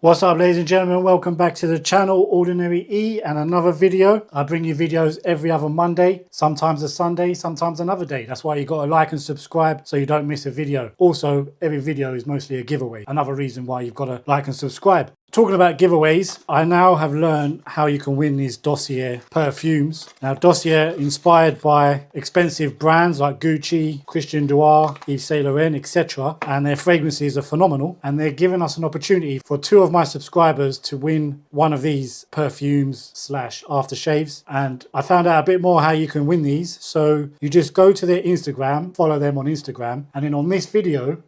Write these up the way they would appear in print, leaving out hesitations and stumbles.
What's up, ladies and gentlemen? Welcome back to the channel, Ordinary E, and another video. I bring you videos every other Monday, sometimes a Sunday, sometimes another day. That's why you got to like and subscribe so you don't miss a video. Also, every video is mostly a giveaway. Another reason why you've got to like and subscribe. Talking about giveaways, I now have learned how you can win these Dossier perfumes. Now, Dossier inspired by expensive brands like Gucci, Christian Dior, Yves Saint Laurent, etc. And their fragrances are phenomenal. And they're giving us an opportunity for two of my subscribers to win one of these perfumes slash aftershaves. And I found out a bit more how you can win these. So you just go to their Instagram, follow them on Instagram. And then on this video,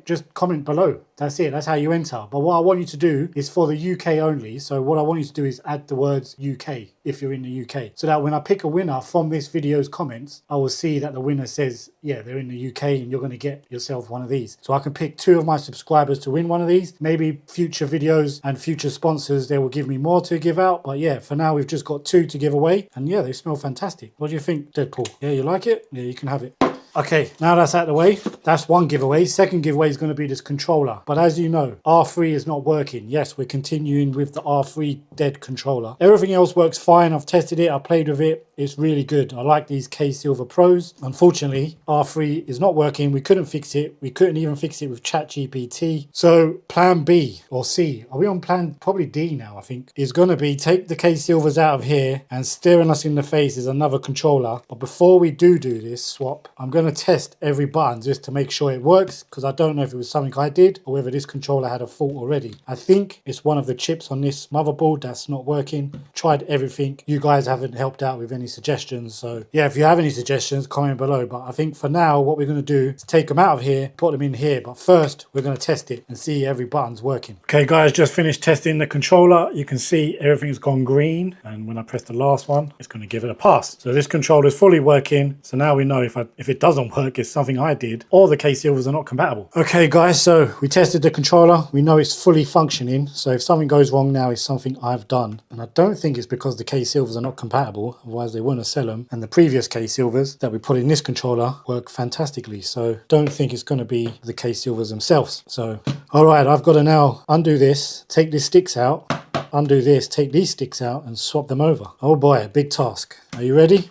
just comment below. That's it. That's how you enter. But what I want you to do is for the UK only. So what I want you to do is add the words UK if you're in the UK. So that when I pick a winner from this video's comments, I will see that the winner says, yeah, they're in the UK and you're going to get yourself one of these. So I can pick two of my subscribers to win one of these. Maybe future videos and future sponsors, they will give me more to give out. But yeah, for now, we've just got two to give away. And yeah, they smell fantastic. What do you think, Deadpool? Yeah, you like it? Yeah, you can have it. Okay, now that's out of the way. That's one giveaway. Second giveaway is going to be this controller. But as you know, R3 is not working. Yes, we're continuing with the R3 dead controller. Everything else works fine. I've tested it. I played with it. It's really good. I like these K-Silver Pros. Unfortunately, R3 is not working. We couldn't fix it. We couldn't even fix it with ChatGPT. So plan B or C, are we on plan probably D now, I think, is going to be take the K-Silvers out of here and staring us in the face is another controller. But before we do this swap, I'm going to test every button just to make sure it works, because I don't know if it was something I did or whether this controller had a fault already. I think it's one of the chips on this motherboard that's not working. Tried everything. You guys haven't helped out with any suggestions, so yeah, if you have any suggestions, comment below. But I think for now what we're going to do is take them out of here, put them in here, but first we're going to test it and see every button's working. Okay guys, just finished testing the controller. You can see everything's gone green, and when I press the last one, it's going to give it a pass. So this controller is fully working. So now we know if it doesn't work, it's something I did, or the K-Silvers are not compatible. Okay guys, so we tested the controller. We know it's fully functioning. So if something goes wrong now, it's something I've done, and I don't think it's because the K-Silvers are not compatible, otherwise they wouldn't sell them. And the previous K-Silvers that we put in this controller work fantastically, so don't think it's going to be the K-Silvers themselves. So all right, I've got to now undo this, take these sticks out, undo this, take these sticks out and swap them over. Oh boy, a big task. Are you ready?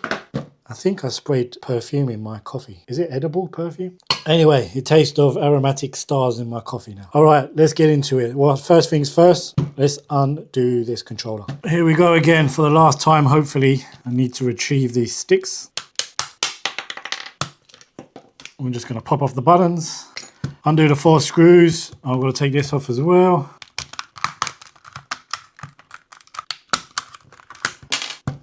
I think I sprayed perfume in my coffee. Is it edible perfume? Anyway, it tastes of aromatic stars in my coffee now. All right, let's get into it. Well, first things first, let's undo this controller. Here we go again for the last time, hopefully. I need to retrieve these sticks. I'm just going to pop off the buttons, undo the 4 screws. I'm going to take this off as well.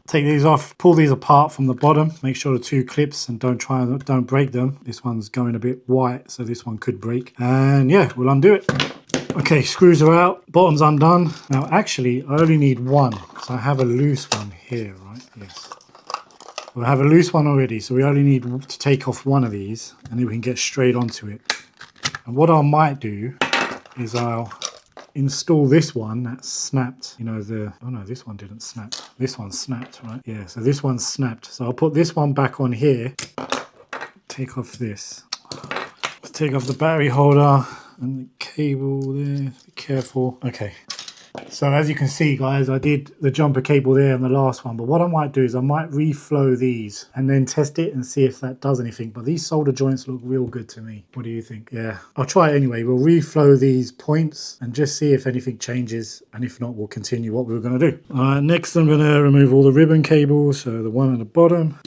Take these off, pull these apart from the bottom, make sure the 2 clips, and don't break them. This one's going a bit white, so this one could break. And yeah, we'll undo it. Okay, screws are out, bottom's undone. Now actually, I only need one, because I have a loose one here, right? Yes. Well, I have a loose one already, so we only need to take off one of these, and then we can get straight onto it. And what I might do is I'll install this one that snapped, oh no, this one didn't snap. This one snapped, right? Yeah, so this one snapped. So I'll put this one back on here, take off this. Let's take off the battery holder and the cable there, be careful. Okay. So as you can see guys, I did the jumper cable there on the last one, but what I might do is I might reflow these and then test it and see if that does anything. But these solder joints look real good to me. What do you think? Yeah, I'll try it anyway. We'll reflow these points and just see if anything changes, and if not, we'll continue what we were going to do. Next I'm going to remove all the ribbon cables, so the one at the bottom,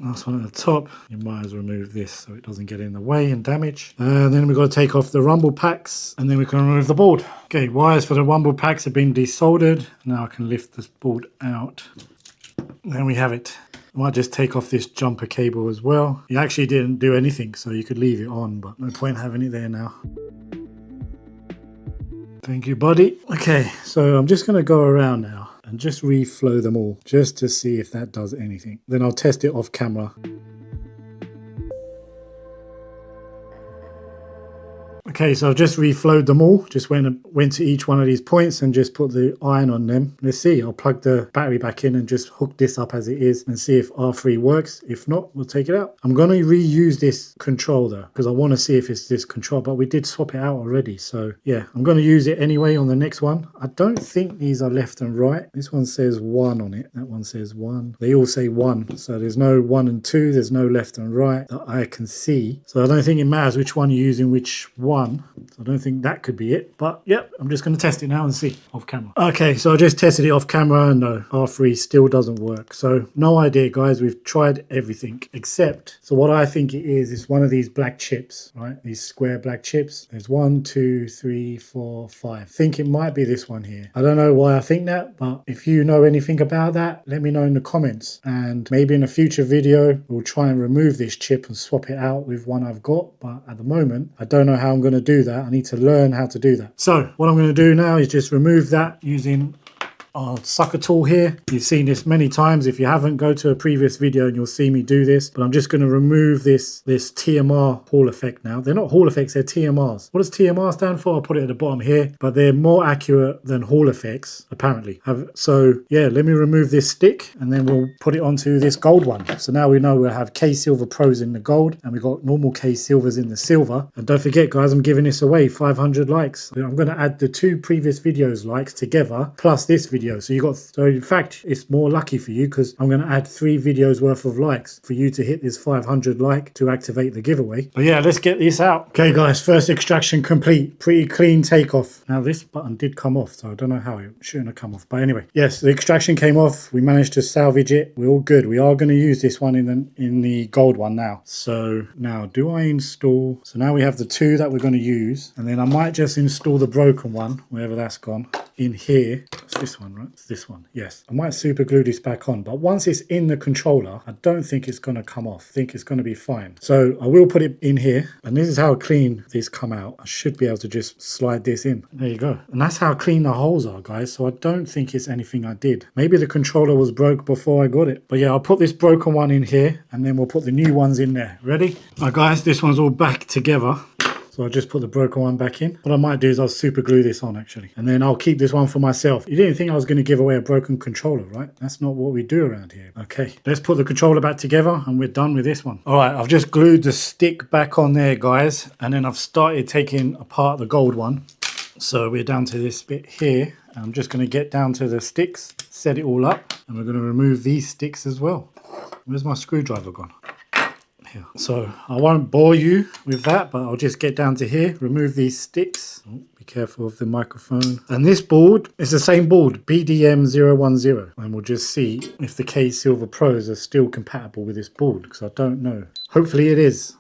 last one at the top. You might as well remove this so it doesn't get in the way and damage. And then we've got to take off the rumble packs, and then we can remove the board. Okay, wires for the rumble packs have been desoldered. Now I can lift this board out. Then we have it. I might just take off this jumper cable as well. It actually didn't do anything, so you could leave it on, but no point having it there now. Thank you, buddy. Okay, so I'm just going to go around now and just reflow them all, just to see if that does anything. Then I'll test it off camera. Okay, so I've just reflowed them all. Just went to each one of these points and just put the iron on them. Let's see, I'll plug the battery back in and just hook this up as it is and see if R3 works. If not, we'll take it out. I'm going to reuse this control though, because I want to see if it's this control, but we did swap it out already. So yeah, I'm going to use it anyway on the next one. I don't think these are left and right. This one says 1 on it. That one says 1. They all say 1. So there's no 1 and 2. There's no left and right that I can see. So I don't think it matters which one you're using, which one. So I don't think that could be it. But yep, I'm just going to test it now and see off camera. Okay, so I just tested it off camera and no, R3 still doesn't work. So no idea, guys. We've tried everything except, so what I think it is one of these black chips, right? These square black chips. There's 1, 2, 3, 4, 5. I think it might be this one here. I don't know why I think that, but if you know anything about that, let me know in the comments. And maybe in a future video, we'll try and remove this chip and swap it out with one I've got. But at the moment, I don't know how I'm going to do that. I need to learn how to do that. So what I'm going to do now is just remove that using our sucker tool here. You've seen this many times. If you haven't, go to a previous video and you'll see me do this. But I'm just going to remove this TMR Hall effect now. They're not Hall effects, they're TMRs. What does TMR stand for? I'll put it at the bottom here. But they're more accurate than Hall effects, apparently. So yeah, let me remove this stick and then we'll put it onto this gold one. So now we know we'll have K-Silver Pros in the gold and we've got normal K-Silvers in the silver. And don't forget, guys, I'm giving this away 500 likes. I'm going to add the 2 previous videos likes together plus this video. So in fact, it's more lucky for you because I'm going to add 3 videos worth of likes for you to hit this 500 like to activate the giveaway. But yeah, let's get this out. Okay, guys, first extraction complete. Pretty clean takeoff. Now this button did come off, so I don't know how it shouldn't have come off. But anyway, yes, the extraction came off. We managed to salvage it. We're all good. We are going to use this one in the gold one now. So now, do I install? So now we have the 2 that we're going to use, and then I might just install the broken one, wherever that's gone, in here. It's this one, right? It's this one. Yes. I might super glue this back on, but once it's in the controller, I don't think it's going to come off. I think it's going to be fine. So I will put it in here, and this is how clean these come out. I should be able to just slide this in. There you go. And that's how clean the holes are, guys. So I don't think it's anything I did. Maybe the controller was broke before I got it. But yeah, I'll put this broken one in here, and then we'll put the new ones in there. Ready? All right, guys, this one's all back together. So I'll just put the broken one back in. What I might do is I'll super glue this on actually. And then I'll keep this one for myself. You didn't think I was going to give away a broken controller, right? That's not what we do around here. Okay, let's put the controller back together and we're done with this one. All right, I've just glued the stick back on there, guys. And then I've started taking apart the gold one. So we're down to this bit here. And I'm just going to get down to the sticks, set it all up. And we're going to remove these sticks as well. Where's my screwdriver gone? Here. So I won't bore you with that, but I'll just get down to here, remove these sticks. Oh, be careful of the microphone. And this board is the same board, BDM010. And we'll just see if the K-Silver Pros are still compatible with this board, because I don't know. Hopefully it is.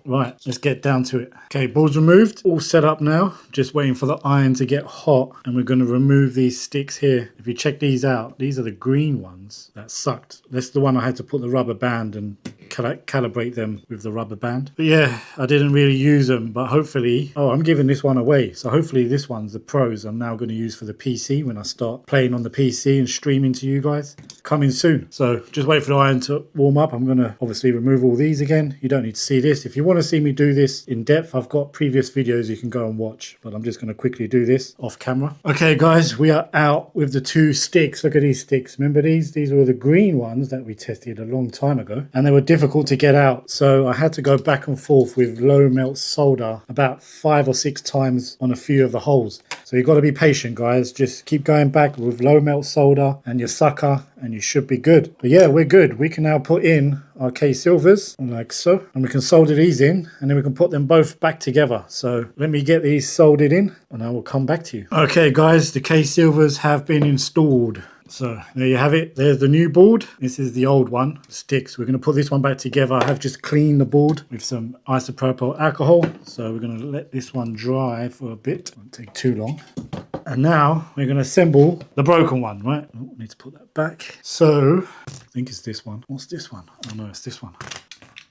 Right, let's get down to it. Okay, board's removed, all set up now. Just waiting for the iron to get hot, and we're going to remove these sticks here. If you check these out, these are the green ones that sucked. That's the one I had to put the rubber band and calibrate them with the rubber band. But yeah, I didn't really use them, but hopefully, oh, I'm giving this one away. So hopefully this one's the Pros I'm now going to use for the PC when I start playing on the PC and streaming to you guys. Coming soon. So just wait for the iron to warm up. I'm going to obviously remove all these again. You don't need to see this. If you want to see me do this in depth, I've got previous videos you can go and watch, but I'm just going to quickly do this off camera. Okay guys, we are out with the 2 sticks. Look at these sticks. Remember these? These were the green ones that we tested a long time ago, and they were difficult to get out. So I had to go back and forth with low melt solder about 5 or 6 times on a few of the holes. So you've got to be patient, guys. Just keep going back with low melt solder and your sucker, and you should be good. But yeah, we're good. We can now put in our K-Silvers like so, and we can solder these in, and then we can put them both back together. So let me get these soldered in and I will come back to you. Okay guys, the K-Silvers have been installed. So there you have it. There's the new board. This is the old one, sticks. We're going to put this one back together. I have just cleaned the board with some isopropyl alcohol. So we're going to let this one dry for a bit. Won't take too long. And now we're going to assemble the broken one, right? Oh, need to put that back. So I think it's this one. What's this one? Oh no, it's this one.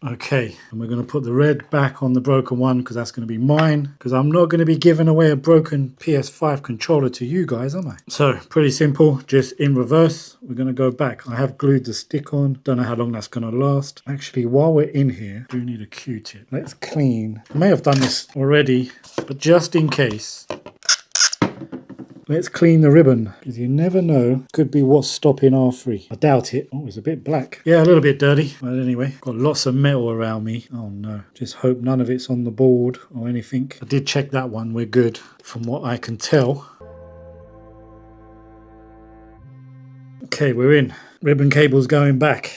Okay, and we're going to put the red back on the broken one because that's going to be mine, because I'm not going to be giving away a broken PS5 controller to you guys, am I? So pretty simple, just in reverse. We're going to go back. I have glued the stick on. Don't know how long that's going to last. Actually, while we're in here, I do need a Q-tip. Let's clean. I may have done this already, but just in case, let's clean the ribbon, because you never know. Could be what's stopping R3. I doubt it. Oh, it's a bit black. Yeah, a little bit dirty. But anyway, got lots of metal around me. Oh no. Just hope none of it's on the board or anything. I did check that one. We're good from what I can tell. Okay, we're in. Ribbon cable's going back.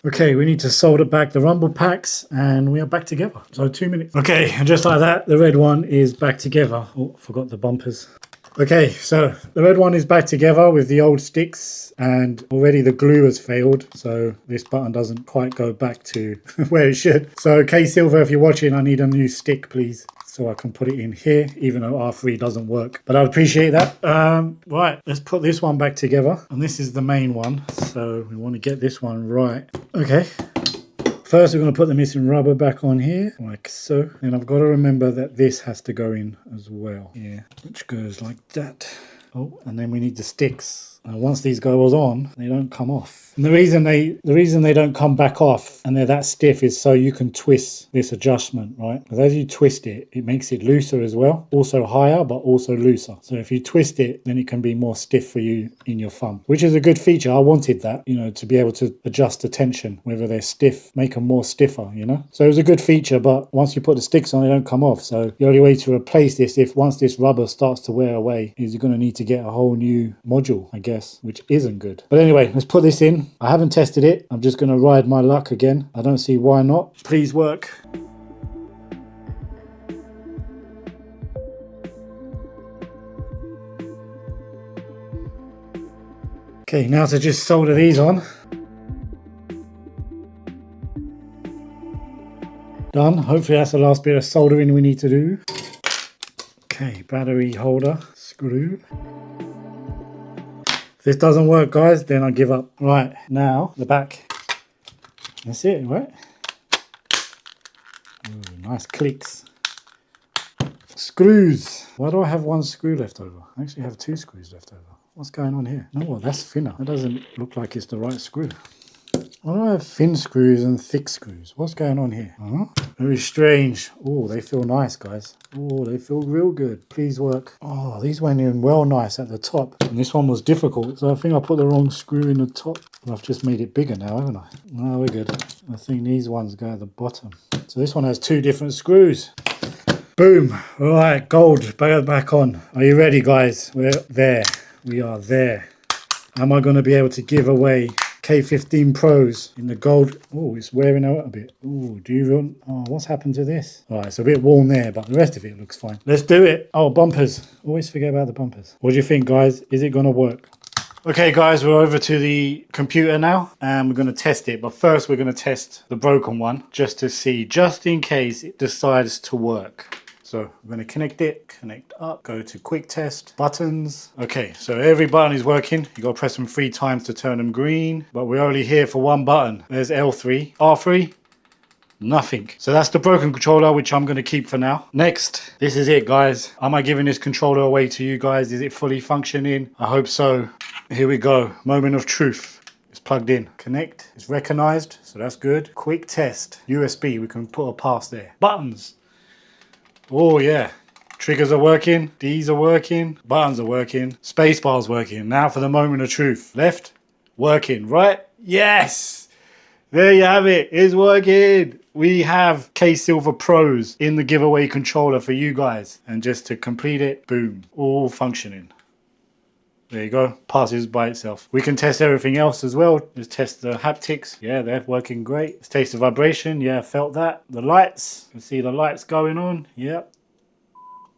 Okay, we need to solder back the rumble packs and we are back together. So 2 minutes. Okay, and just like that, the red one is back together. Oh, forgot the bumpers. Okay, so the red one is back together with the old sticks and already the glue has failed. So this button doesn't quite go back to where it should. So K-Silver, if you're watching, I need a new stick, please, so I can put it in here, even though R3 doesn't work. But I'd appreciate that. Right, let's put this one back together. And this is the main one, so we want to get this one right. Okay. First, we're going to put the missing rubber back on here, like so. And I've got to remember that this has to go in as well. Yeah, which goes like that. Oh, and then we need the sticks. And once these go on, they don't come off. And the reason they don't come back off and they're that stiff is so you can twist this adjustment, right? Because as you twist it, it makes it looser as well. Also higher, but also looser. So if you twist it, then it can be more stiff for you in your thumb, which is a good feature. I wanted that, you know, to be able to adjust the tension, whether they're stiff, make them more stiffer, you know? So it was a good feature, but once you put the sticks on, they don't come off. So the only way to replace this, if once this rubber starts to wear away, is you're going to need to get a whole new module, I guess, which isn't good. But anyway, let's put this in. I haven't tested it. I'm just going to ride my luck again. I don't see why not. Please work. Okay, now to just solder these on. Done. Hopefully that's the last bit of soldering we need to do. Okay, battery holder, screw. If this doesn't work, guys, then I give up. Right, now the back. That's it, right? Ooh, nice clicks. Screws. Why do I have one screw left over? I actually have 2 screws left over. What's going on here? No, that's thinner. That doesn't look like it's the right screw. Why do I have thin screws and thick screws? What's going on here? Very strange. Oh, they feel nice, guys. Oh, they feel real good. Please work. Oh, these went in well nice at the top. And this one was difficult, so I think I put the wrong screw in the top. I've just made it bigger now, haven't I? No, we're good. I think these ones go at the bottom. So this one has 2 different screws. Boom. All right, gold. Back on. Are you ready, guys? We're there. We are there. Am I going to be able to give away K-15 Pros in the gold? Oh, it's wearing out a bit. Oh, do you want... Oh, what's happened to this? All right, it's a bit worn there, but the rest of it looks fine. Let's do it. Oh, bumpers. Always forget about the bumpers. What do you think, guys? Is it going to work? Okay, guys, we're over to the computer now, and we're going to test it. But first, we're going to test the broken one, just to see, just in case it decides to work. So I'm going to connect it, connect up, go to quick test, buttons. Okay, so every button is working. You got to press them 3 times to turn them green, but we're only here for 1 button. There's L3, R3, nothing. So that's the broken controller, which I'm going to keep for now. Next, this is it, guys. Am I giving this controller away to you guys? Is it fully functioning? I hope so. Here we go. Moment of truth. It's plugged in. Connect. It's recognized, so that's good. Quick test. USB. We can put a pass there. Buttons. Oh yeah, triggers are working, D's are working, buttons are working, spacebar's working. Now for the moment of truth. Left, working, right? Yes! There you have it, it's working. We have K-Silver Pros in the giveaway controller for you guys. And just to complete it, boom, all functioning. There you go, passes by itself. We can test everything else as well. Just test the haptics. Yeah, they're working great. Let's taste the vibration. Yeah, felt that. The lights, you can see the lights going on. Yep.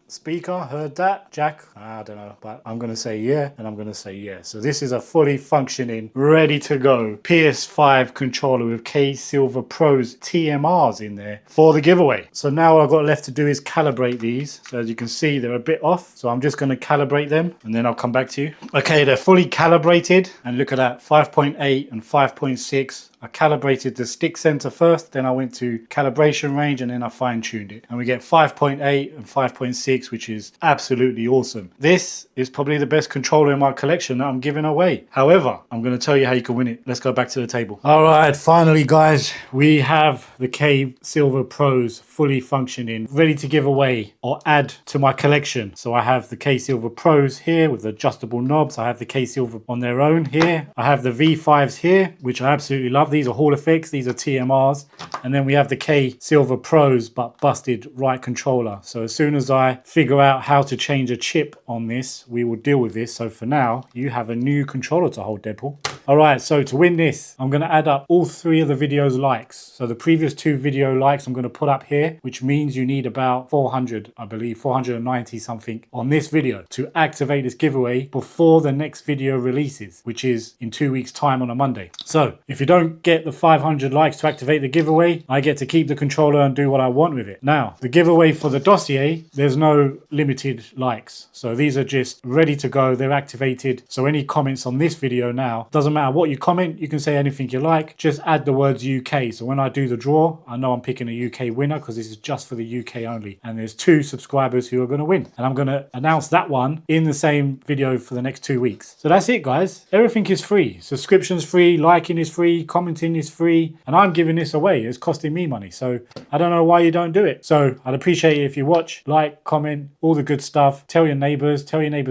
Speaker, heard that? Jack? I don't know, but I'm going to say yeah, and I'm going to say yeah. So this is a fully functioning, ready to go PS5 controller with K-Silver Pros TMRs in there for the giveaway. So now what I've got left to do is calibrate these. So as you can see, they're a bit off. So I'm just going to calibrate them and then I'll come back to you. Okay, they're fully calibrated, and look at that, 5.8 and 5.6. I calibrated the stick center first, then I went to calibration range, and then I fine-tuned it. And we get 5.8 and 5.6, which is absolutely awesome. This is probably the best controller in my collection that I'm giving away. However, I'm going to tell you how you can win it. Let's go back to the table. All right, finally, guys, we have the K-Silver Pros fully functioning, ready to give away or add to my collection. So I have the K-Silver Pros here with adjustable knobs. I have the K-Silver on their own here. I have the V5s here, which I absolutely love. These are Hall effects, these are TMRs. And then we have the K-Silver Pros, but busted right controller. So as soon as I figure out how to change a chip on this, we will deal with this. So for now, you have a new controller to hold, Deadpool. All right, so to win this, I'm going to add up all 3 of the video's likes. So the previous 2 video likes I'm going to put up here, which means you need about 400, I believe, 490 something on this video to activate this giveaway before the next video releases, which is in 2 weeks' time on a Monday. So if you don't get the 500 likes to activate the giveaway, I get to keep the controller and do what I want with it. Now, the giveaway for the Dossier, there's no limited likes. So these are just ready to go. They're activated. So any comments on this video now, doesn't matter what you comment, you can say anything you like, just add the words UK. So when I do the draw, I know I'm picking a UK winner because this is just for the UK only. And there's 2 subscribers who are going to win. And I'm going to announce that one in the same video for the next 2 weeks. So that's it, guys. Everything is free. Subscription's free, liking is free, commenting is free, and I'm giving this away. It's costing me money. So I don't know why you don't do it. So I'd appreciate it if you watch, like, comment, all the good stuff. Tell your neighbor's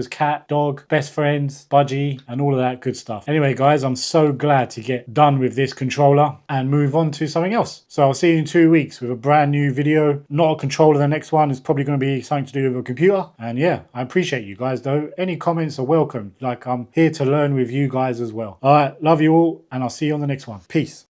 cat, dog, best friends, budgie, and all of that good stuff. Anyway, guys, I'm so glad to get done with this controller and move on to something else. So I'll see you in 2 weeks with a brand new video. Not a controller, the next one is probably going to be something to do with a computer. And yeah, I appreciate you guys though. Any comments are welcome. Like, I'm here to learn with you guys as well. All right, love you all, and I'll see you on the next one. Peace.